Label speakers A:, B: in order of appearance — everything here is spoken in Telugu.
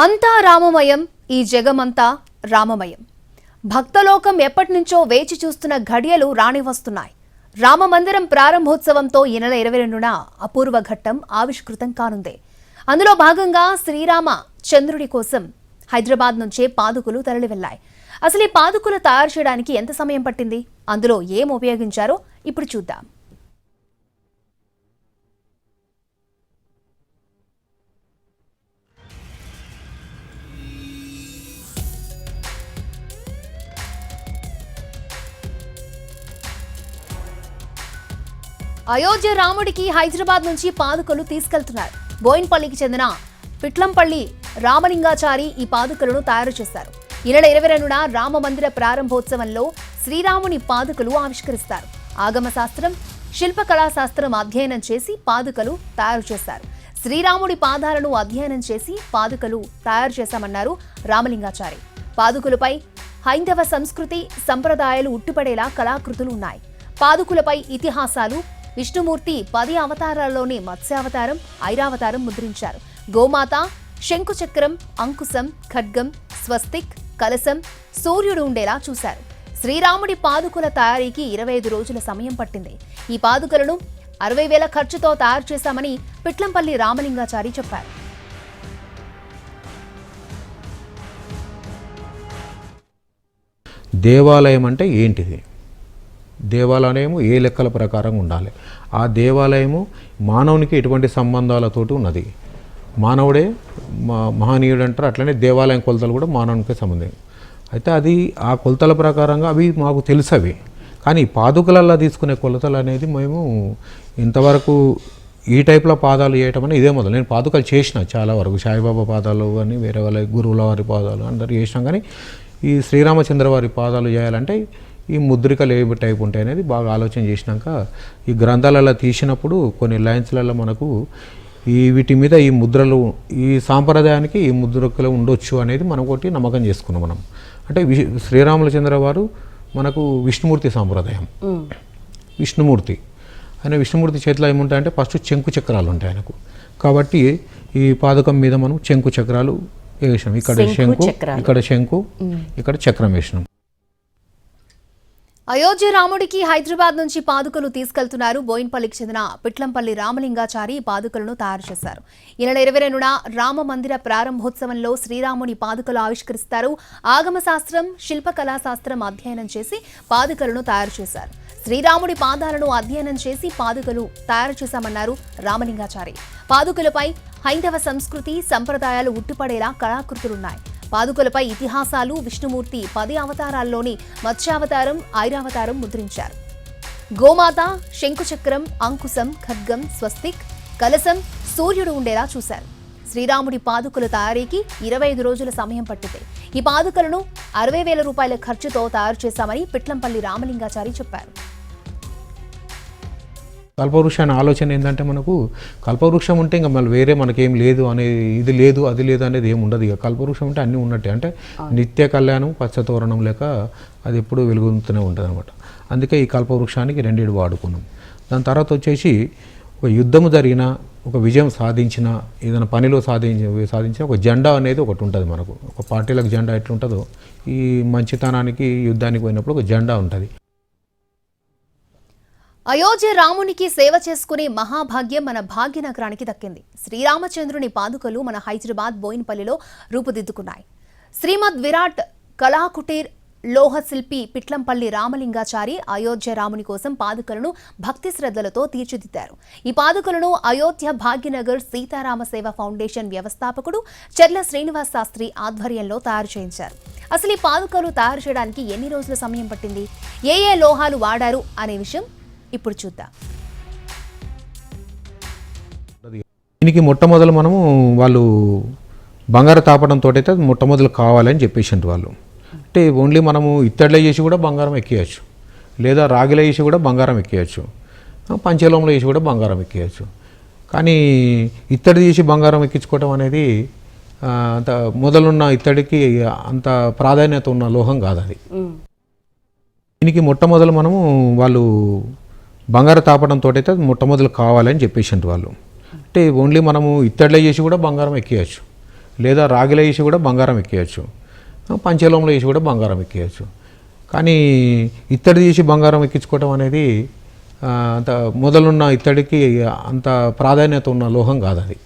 A: అంతా రామమయం, ఈ జగమంతా రామమయం. భక్తలోకం ఎప్పటినుంచో వేచి చూస్తున్న ఘడియలు రాణి వస్తున్నాయి. రామ మందిరం ప్రారంభోత్సవంతో ఈ నెల 22న అపూర్వ ఘట్టం ఆవిష్కృతం కానుంది. అందులో భాగంగా శ్రీరామ చంద్రుడి కోసం హైదరాబాద్ నుంచే పాదుకులు తరలి వెళ్లాయి. అసలు ఈ పాదుకులు తయారు చేయడానికి ఎంత సమయం పట్టింది, అందులో ఏం ఉపయోగించారో ఇప్పుడు చూద్దాం. అయోధ్య రాముడికి హైదరాబాద్ నుంచి పాదుకలు తీసుకెళ్తున్నారు. బోయిన్పల్లికి చెందిన పిట్లంపల్లి రామలింగాచారి ఈ పాదుకలను తయారు చేశారు. ఈ నెల 22న రామ మందిర ప్రారంభోత్సవంలో శ్రీరాముని పాదుకలు ఆవిష్కరిస్తారు. ఆగమ శాస్త్రం, శిల్పకళా శాస్త్రం అధ్యయనం చేసి పాదుకలు తయారు చేశారు. శ్రీరాముడి పాదాలను అధ్యయనం చేసి పాదుకలు తయారు చేశామన్నారు రామలింగాచారి. పాదుకులపై హైందవ సంస్కృతి సంప్రదాయాలు ఉట్టిపడేలా కళాకృతులు ఉన్నాయి. పాదుకులపై ఇతిహాసాలు, విష్ణుమూర్తి 10 అవతారాల్లోని మత్స్యావతారం, ఐరావతారం ముద్రించారు. గోమాత, శంకుచక్రం, అంకుశం, ఖడ్గం, స్వస్తిక్, కలశం, సూర్యుడు ఉండేలా చూశారు. శ్రీరాముడి పాదుకుల తయారీకి 25 రోజుల సమయం పట్టింది. ఈ పాదుకలను 60,000 ఖర్చుతో తయారు చేశామని పిట్లంపల్లి రామలింగాచారి చెప్పారు.
B: దేవాలయం అంటే ఏంటిది? దేవాలయము ఏ లెక్కల ప్రకారం ఉండాలి? ఆ దేవాలయము మానవునికి ఎటువంటి సంబంధాలతోటి ఉన్నది? మానవుడే మహనీయుడు అంటారు. అట్లనే దేవాలయం కొలతలు కూడా మానవునికి సంబంధం. అయితే అది ఆ కొలతల ప్రకారంగా అవి మాకు తెలుసవి. కానీ పాదుకలల్లో తీసుకునే కొలతలు అనేది మేము ఇంతవరకు ఈ టైప్లో పాదాలు చేయటం అనేది ఇదే మొదలు. నేను పాదుకలు చేసిన చాలా వరకు, సాయిబాబా పాదాలు కానీ వేరే వాళ్ళ గురువుల వారి పాదాలు అందరూ చేసినాం. కానీ ఈ శ్రీరామచంద్ర వారి పాదాలు చేయాలంటే ఈ ముద్రికలు ఏ టైప్ ఉంటాయి అనేది బాగా ఆలోచన చేసినాక ఈ గ్రంథాలలో తీసినప్పుడు కొన్ని లైన్స్లలో మనకు వీటి మీద ఈ ముద్రలు, ఈ సాంప్రదాయానికి ఈ ముద్రికలు ఉండొచ్చు అనేది మనం ఒకటి నమ్మకం చేసుకున్నాం. మనం అంటే శ్రీరామచంద్ర వారు మనకు విష్ణుమూర్తి సాంప్రదాయం. విష్ణుమూర్తి విష్ణుమూర్తి చేతిలో ఏముంటాయంటే ఫస్ట్ శంకు చక్రాలు ఉంటాయి ఆయనకు. కాబట్టి ఈ పాదకం మీద మనం శంకు చక్రాలు వేసినాం. ఇక్కడ శంకు, ఇక్కడ శంకు, ఇక్కడ చక్రం వేసినాం.
A: అయోధ్య రాముడికి హైదరాబాద్ నుంచి పాదుకలు తీసుకెళ్తున్నారు. బోయిన్పల్లికి చెందిన పిట్లంపల్లి రామలింగాచారి పాదుకలను తయారు చేశారు. ఈ నెల 22న రామ మందిర ప్రారంభోత్సవంలో శ్రీరాముని పాదుకలు ఆవిష్కరిస్తారు. ఆగమ శాస్త్రం, శిల్పకళా శాస్త్రం అధ్యయనం చేసి పాదుకలను తయారు చేశారు. శ్రీరాముడి పాదాలను అధ్యయనం చేసి పాదుకలు తయారు చేశామన్నారు రామలింగాచారి. పాదుకలపై హైందవ సంస్కృతి సంప్రదాయాలు ఉట్టిపడేలా కళాకృతులున్నాయి. పాదుకలపై ఇతిహాసాలు, విష్ణుమూర్తి 10 అవతారాల్లోని మత్స్యావతారం, ఐరావతారం ముద్రించారు. గోమాత, శంకుచక్రం, అంకుశం, ఖడ్గం, స్వస్తిక్, కలశం, సూర్యుడు ఉండేలా చూశారు. శ్రీరాముడి పాదుకల తయారీకి 25 రోజుల సమయం పట్టింది. ఈ పాదుకలను 60,000 రూపాయల ఖర్చుతో తయారు చేశామని పిట్లంపల్లి రామలింగాచారి చెప్పారు.
B: కల్పవృక్షాన్ని ఆలోచన ఏంటంటే మనకు కల్పవృక్షం ఉంటే ఇంకా మళ్ళీ వేరే మనకేం లేదు అనేది, ఇది లేదు అది లేదు అనేది ఏమి ఉండదు. ఇక కల్పవృక్షం అంటే అన్నీ ఉన్నట్టే. అంటే నిత్య కళ్యాణం పచ్చతోరణం లేక అది ఎప్పుడు వెలుగుతూనే ఉంటుంది అనమాట. అందుకే ఈ కల్పవృక్షానికి 2 వాడుకున్నాం. దాని తర్వాత వచ్చేసి ఒక యుద్ధము జరిగిన, ఒక విజయం సాధించిన, ఏదైనా పనిలో సాధించిన ఒక జెండా అనేది ఒకటి ఉంటుంది మనకు. ఒక పార్టీలకు జెండా ఎట్లుంటుందో ఈ మంచితనానికి, యుద్ధానికి పోయినప్పుడు ఒక జెండా ఉంటుంది.
A: అయోధ్య రామునికి సేవ చేసుకునే మహాభాగ్యం మన భాగ్యనగరానికి దక్కింది. శ్రీరామచంద్రుని పాదుకలు మన హైదరాబాద్ బోయిన్పల్లిలో రూపుదిద్దుకున్నాయి. శ్రీమద్ విరాట్ కళాకుటీర్ లోహ శిల్పి పిట్లంపల్లి రామలింగాచారి అయోధ్య రాముని కోసం పాదుకలను భక్తి శ్రద్ధలతో తీర్చిదిద్దారు. ఈ పాదుకలను అయోధ్య భాగ్యనగర్ సీతారామ సేవ ఫౌండేషన్ వ్యవస్థాపకుడు చెర్ల శ్రీనివాస్ శాస్త్రి ఆధ్వర్యంలో తయారు చేయించారు. అసలు ఈ పాదుకలు తయారు చేయడానికి ఎన్ని రోజుల సమయం పట్టింది, ఏ లోహాలు వాడారు అనే విషయం ఇప్పుడు చూద్దాం.
B: దీనికి మొట్టమొదలు మనము వాళ్ళు బంగారు తాపడంతో అయితే మొట్టమొదలు కావాలని చెప్పేసిండ్రు వాళ్ళు. అంటే ఓన్లీ మనము ఇత్తడిలో చేసి కూడా బంగారం ఎక్కియచ్చు, లేదా రాగిలో వేసి కూడా బంగారం ఎక్కియచ్చు, పంచలోంలో వేసి కూడా బంగారం ఎక్కియచ్చు. కానీ ఇత్తడి చేసి బంగారం ఎక్కించుకోవటం అనేది అంత మొదలున్న ఇత్తడికి అంత ప్రాధాన్యత ఉన్న లోహం కాదు అది. దీనికి మొట్టమొదలు మనము వాళ్ళు బంగారు తాపడంతో అయితే మొట్టమొదలు కావాలని చెప్పేసిండ్రు వాళ్ళు. అంటే ఓన్లీ మనము ఇత్తడిలో చేసి కూడా బంగారం ఎక్కియచ్చు, లేదా రాగిలో వేసి కూడా బంగారం ఎక్కేయచ్చు, పంచలోంలో వేసి కూడా బంగారం ఎక్కేయచ్చు. కానీ ఇత్తడి తీసి బంగారం ఎక్కించుకోవడం అనేది అంత మొదలున్న ఇత్తడికి అంత ప్రాధాన్యత ఉన్న లోహం కాదు అది.